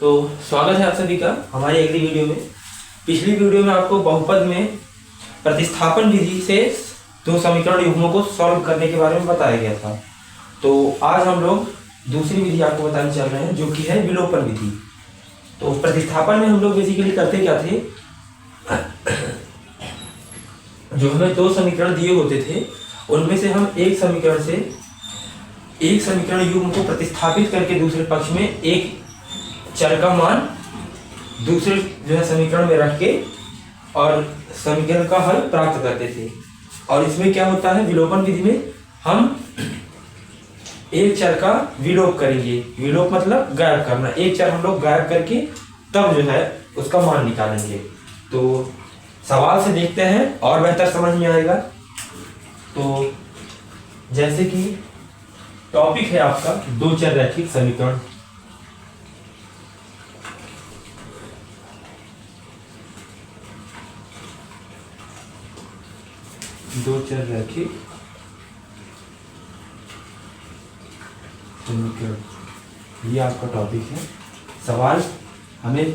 तो स्वागत है आप सभी का हमारी अगली वीडियो में। पिछली वीडियो में आपको बहुपद में प्रतिस्थापन विधि से दो समीकरण युग्मों को सॉल्व करने के बारे में बताया गया था। तो आज हम लोग दूसरी विधि आपको बताने चल रहे हैं जो कि है विलोपन विधि। तो प्रतिस्थापन में हम लोग बेसिकली करते क्या थे, जो हमें दो समीकरण दिए होते थे उनमें से हम एक समीकरण युग्म को प्रतिस्थापित करके दूसरे पक्ष में एक चर का मान दूसरे जो है समीकरण में रख के और समीकरण का हल प्राप्त करते थे। और इसमें क्या होता है, विलोपन विधि में हम एक चर का विलोप करेंगे। विलोप मतलब गायब करना, एक चर हम लोग गायब करके तब जो है उसका मान निकालेंगे। तो सवाल से देखते हैं और बेहतर समझ में आएगा। तो जैसे कि टॉपिक है आपका दो चर रैखिक समीकरण। दो चर रैखिक समीकरण, ये आपका टॉपिक है। सवाल हमें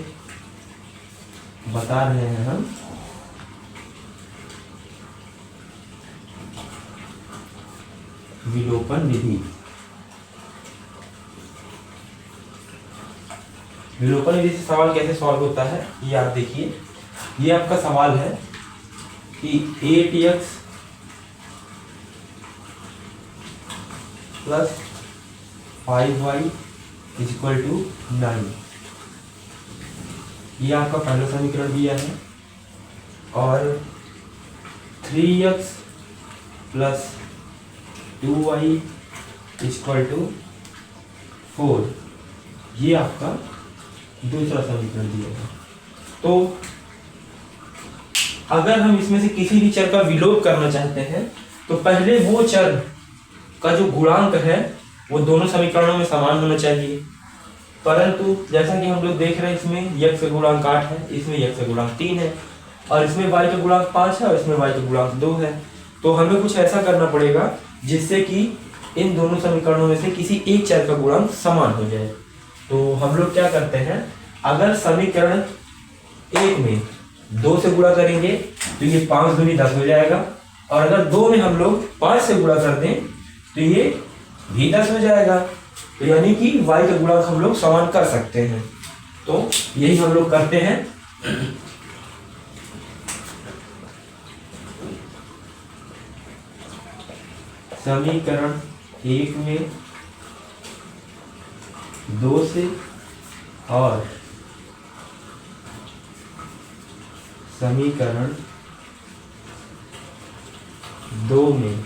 बता रहे हैं हम विलोपन विधि। विलोपन विधि से सवाल कैसे सॉल्व होता है ये आप देखिए। ये आपका सवाल है कि 8x plus 5y equal to 9, ये आपका पहला समीकरण दिया है। और 3x plus 2y equal to 4, ये आपका दूसरा समीकरण दिया है। तो अगर हम इसमें से किसी भी चर का विलोप करना चाहते हैं तो पहले वो चर का जो गुणांक है वो दोनों समीकरणों में समान होना चाहिए। परंतु जैसा कि हम लोग देख रहे हैं, इसमें x का गुणांक 8 है, इसमें x का गुणांक 3 है, और इसमें y का गुणांक 5 है और इसमें y का गुणांक 2 है। तो हमें कुछ ऐसा करना पड़ेगा जिससे कि इन दोनों समीकरणों में से किसी एक चर का गुणांक समान हो जाए। तो हम लोग क्या करते हैं, अगर समीकरण 1 में 2 से गुणा करेंगे तो ये 5 दूनी 10 हो जाएगा, और अगर 2 में हम लोग 5 से गुणा कर दें तो ये भी 10 हो जाएगा। तो यानी कि y का गुणांक हम लोग समान कर सकते हैं। तो यही हम लोग करते हैं। समीकरण 1 में 2 से और समीकरण 2 में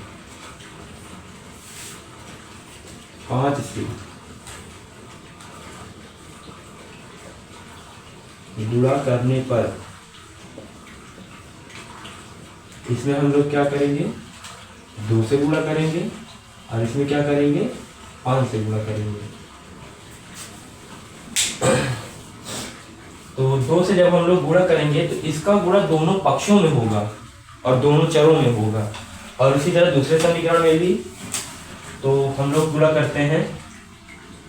5 से गुणा करने पर इसमें हम लोग क्या करेंगे, 2 से गुणा करेंगे, और इसमें क्या करेंगे, 5 से गुणा करेंगे। तो 2 से जब हम लोग गुणा करेंगे तो इसका गुणा दोनों पक्षों में होगा और दोनों चरों में होगा। और इसी तरह दूसरे समीकरण में भी तो हम लोग गुणा करते हैं,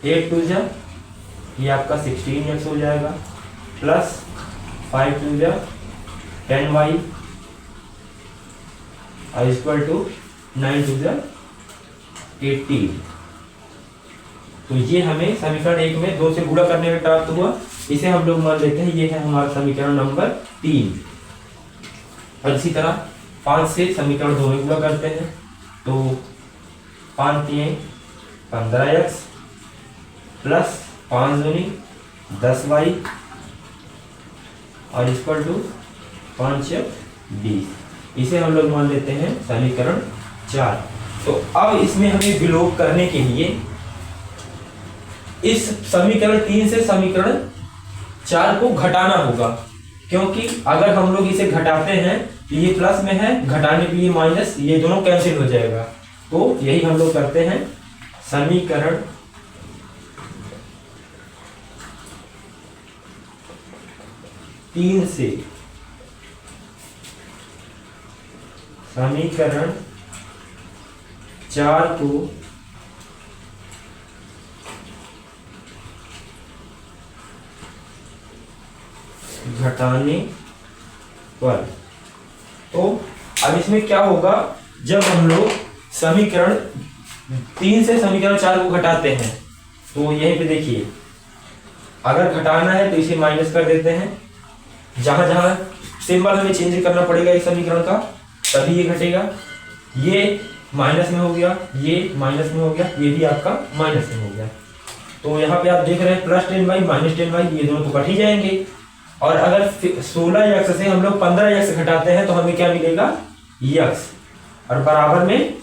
8 2 जा, ये आपका 16x हो जाएगा, प्लस 5 2 जा 10y और इक्वल टू 9 2 जा 18। तो ये हमें समीकरण 1 में 2 से गुणा करने में प्राप्त हुआ। इसे हम लोग मान लेते हैं ये है हमारा समीकरण नंबर 3। और इसी तरह 5 से समीकरण 2 में गुणा करते हैं तो 5 3 15x प्लस 5 दूनी 10y और इक्वल टू 5 20। इसे हम लोग मान लेते हैं समीकरण 4। तो अब इसमें हमें विलोप करने के लिए इस समीकरण 3 से समीकरण 4 को घटाना होगा, क्योंकि अगर हम लोग इसे घटाते हैं तो ये प्लस में है, घटाने के लिए माइनस, ये दोनों कैंसिल हो जाएगा। तो यही हम लोग करते हैं। समीकरण 3 से समीकरण 4 को घटाने पर। तो अब इसमें क्या होगा, जब हम लोग समीकरण 3 से समीकरण 4 को घटाते हैं तो यहीं पे देखिए, अगर घटाना है तो इसे माइनस कर देते हैं, जहां जहां सिंबल हमें चेंज करना पड़ेगा इस समीकरण का तभी ये घटेगा। ये माइनस में हो गया, ये माइनस में हो गया, ये भी आपका माइनस में हो गया। तो यहाँ पे आप देख रहे हैं +10y -10y, ये दोनों तो कट ही जाएंगे। और अगर 16x से हम लोग 15x घटाते हैं तो हमें क्या मिलेगा, x, और बराबर में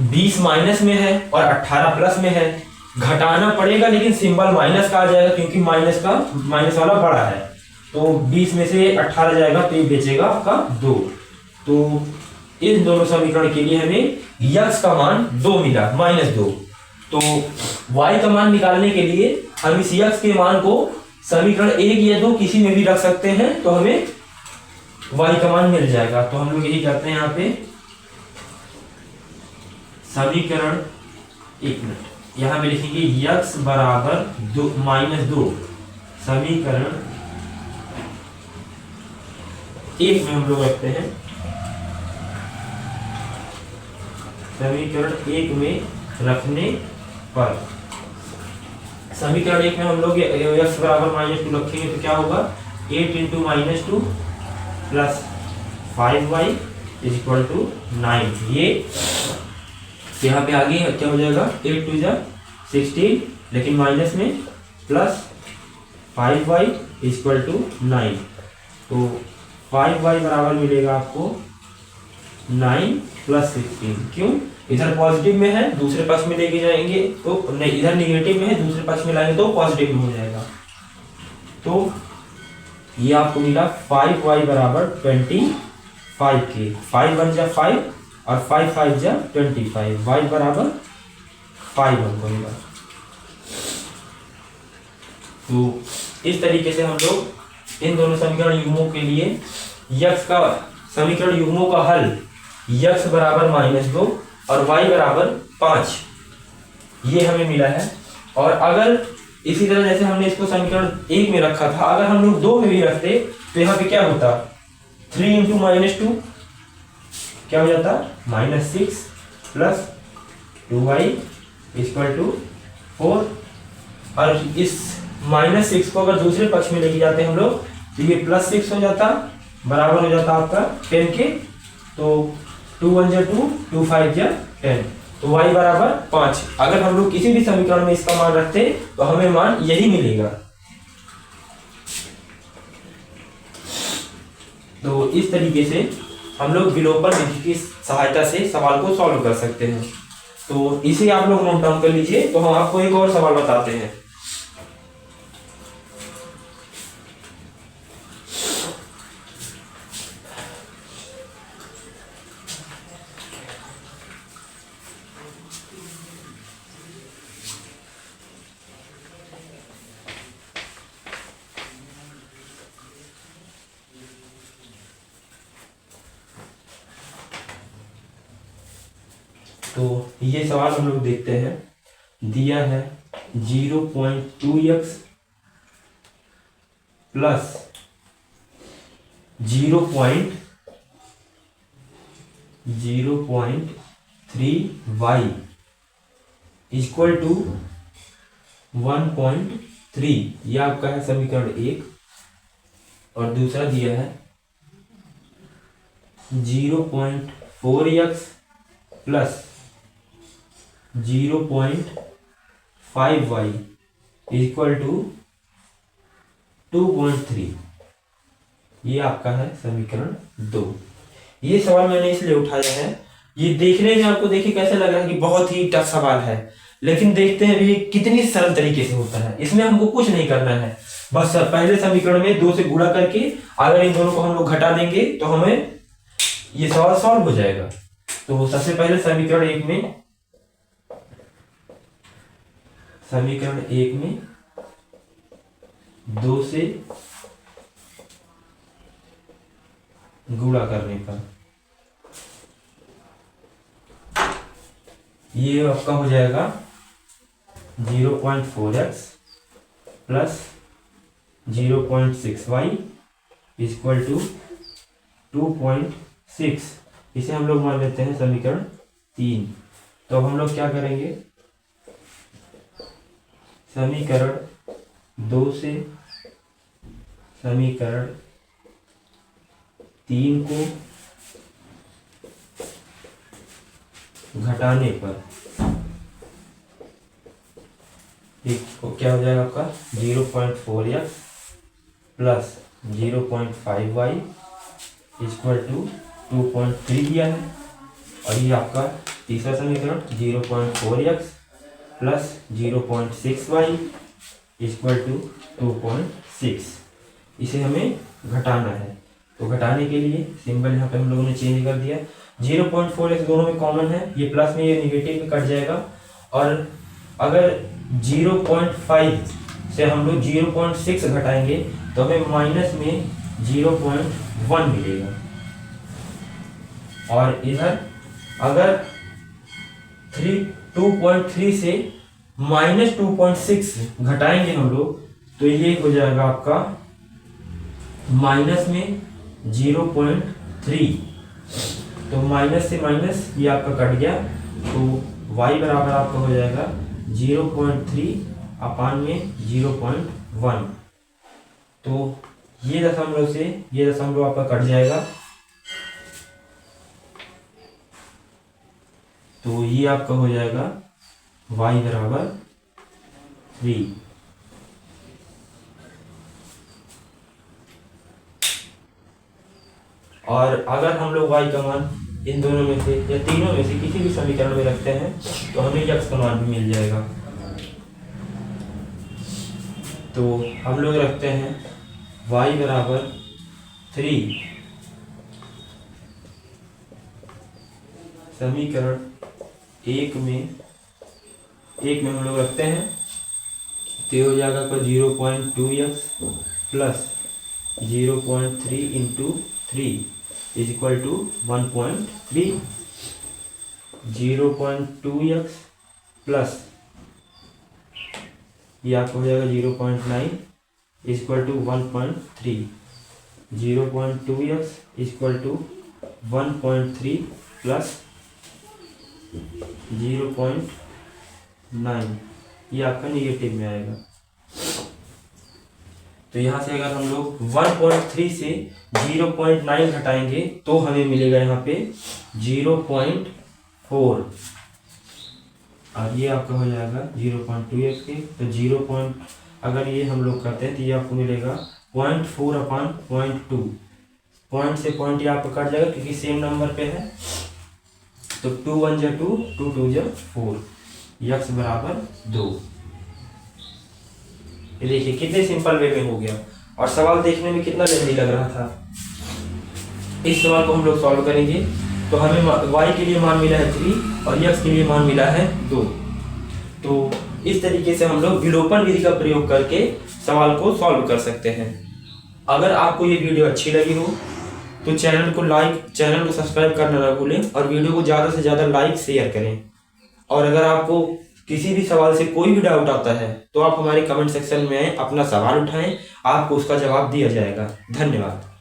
20 माइनस में है और 18 प्लस में है। घटाना पड़ेगा लेकिन सिंबल माइनस का आ जाएगा क्योंकि माइनस वाला बड़ा है। तो 20 में से 18 जाएगा तो ये बचेगा आपका 2। तो इन दोनों समीकरण के लिए हमें x का मान 2 मिला, -2। तो y का मान निकालने के लिए हम इस x के मान को समीकरण 1 या 2 किसी में भी रख सकते हैं तो हमें y का मान मिल जाएगा। तो हम लोग यही करते हैं यहाँ पे समीकरण 1 मिनट, यहाँ पे लिखेंगे x बराबर -2। समीकरण 1 में हम लोग रखते हैं, समीकरण 1 में रखने पर, समीकरण 1 में हम लोग x बराबर -2 रखेंगे तो क्या होगा, 8 × -2 प्लस 5y = 9। ये यहाँ पे आगे क्या हो जाएगा, 8 × 2 = 16, लेकिन माइनस में प्लस 5y = 9। तो 5y बराबर मिलेगा आपको 9 + 16। क्यों, इधर पॉजिटिव में है दूसरे पक्ष में लेके जाएंगे तो नहीं, इधर निगेटिव में है दूसरे पक्ष में लाएंगे तो पॉजिटिव में हो जाएगा। तो ये आपको मिला 5y बराबर 25 के, 5 × 1 = 5 और 5 × 5 = 25, y बराबर 5 हमको मिला। तो इस तरीके से हम लोग इन दोनों समीकरण युग्मों के लिए x का समीकरण युग्मों का हल x बराबर -2 और y बराबर 5 ये हमें मिला है। और अगर इसी तरह जैसे हमने इसको समीकरण 1 में रखा था, अगर हम लोग 2 में भी रखते तो यहाँ पे क्या होता, 3 × -2 क्या हो जाता, -6 प्लस 2y = 4। और इस -6 को अगर दूसरे पक्ष में लेके जाते हैं हम लोग तो ये +6 हो जाता, बराबर हो जाता आपका 10 के। तो 2 × 1 = 2, 2 × 5 = 10। तो y बराबर 5। अगर हम लोग किसी भी समीकरण में इसका मान रखते तो हमें मान यही मिलेगा। तो इस तरीके से हम लोग विलोपन विधि की सहायता से सवाल को सॉल्व कर सकते हैं। तो इसे आप लोग नोट डाउन कर लीजिए। तो हम आपको एक और सवाल बताते हैं। तो ये सवाल हम लोग देखते हैं, दिया है 0.2x प्लस 0.3y = 1.3। ये आपका है समीकरण 1। और दूसरा दिया है 0.4x प्लस 0.5y = 2.3। ये आपका है समीकरण 2। ये सवाल मैंने इसलिए उठाया है, ये देखने में आपको देखिए कैसे लग रहा है कि बहुत ही टफ सवाल है, लेकिन देखते हैं भी कितनी सरल तरीके से होता है। इसमें हमको कुछ नहीं करना है, बस पहले समीकरण में 2 से गुणा करके अगर इन दोनों को हम लोग घटा देंगे तो हमें ये सवाल सॉल्व हो जाएगा। तो सबसे पहले समीकरण 1 में 2 से गुणा करने पर ये आपका हो जाएगा 0.4x plus 0.6y equal to 2.6। इसे हम लोग मान लेते हैं समीकरण 3। तो अब हम लोग क्या करेंगे, समीकरण 2 से समीकरण 3 को घटाने पर क्या हो जाएगा आपका 0.4x plus 0.5y equal to 2.3 दिया है। और ये आपका तीसरा समीकरण 0.4x plus 0.6y equal to 2.6। इसे हमें घटाना है, तो घटाने के लिए सिंबल यहाँ पे हम लोगों ने चेंज कर दिया। 0.4x दोनों में कॉमन है, ये प्लस में ये निगेटिव में कट जाएगा। और अगर 0.5 से हम लोग 0.6 घटाएंगे तो हमें माइनस में 0.1 मिलेगा। और इधर अगर 2.3 से -2.6 घटाएंगे हम लोग तो ये हो जाएगा आपका माइनस में 0.3। तो माइनस से माइनस ये आपका कट गया, तो y बराबर आपका हो जाएगा 0.3 अपान में 0.1। तो ये दशमलव से ये दशमलव आपका कट जाएगा, तो ये आपका हो जाएगा y बराबर 3। और अगर हम लोग y का मान इन दोनों में से या तीनों में से किसी भी समीकरण में रखते हैं तो हमें x का मान भी मिल जाएगा। तो हम लोग रखते हैं y बराबर 3 समीकरण एक में हम लोग रखते हैं, तो हो जाएगा आपका 0.2x plus 0.3 into 3 is equal to 1.3। 0.2x plus ये आपको हो जाएगा 0.9 is equal to 1.3। 0.2x equal to 1.3 plus 0.9, ये आपका निगेटिव में आएगा। तो यहाँ से अगर हम लोग 1.3 से 0.9 घटाएंगे तो हमें मिलेगा यहाँ पे 0.4। और ये आपका हो जाएगा 0.2x के, तो अगर ये हम लोग करते हैं तो ये आपको मिलेगा 0.4 अपान 0.2। पॉइंट से पॉइंट ये आपका कट जाएगा क्योंकि सेम नंबर पे है, तो 2 1 जा 2, 2 2 जा 4, x बराबर 2। ये देखिए कितने सिंपल वे में हो गया, और सवाल देखने में कितना जल्दी लग रहा था। इस सवाल को हम लोग सॉल्व करेंगे तो हमें y के लिए मान मिला है 3 और x के लिए मान मिला है 2। तो इस तरीके से हम लोग विलोपन विधि का प्रयोग करके सवाल को सॉल्व कर सकते हैं। अगर आपको ये वीडियो अच्छी लगी हो तो चैनल को सब्सक्राइब करना ना भूलें और वीडियो को ज़्यादा से ज़्यादा लाइक शेयर करें। और अगर आपको किसी भी सवाल से कोई भी डाउट आता है तो आप हमारे कमेंट सेक्शन में अपना सवाल उठाएं, आपको उसका जवाब दिया जाएगा। धन्यवाद।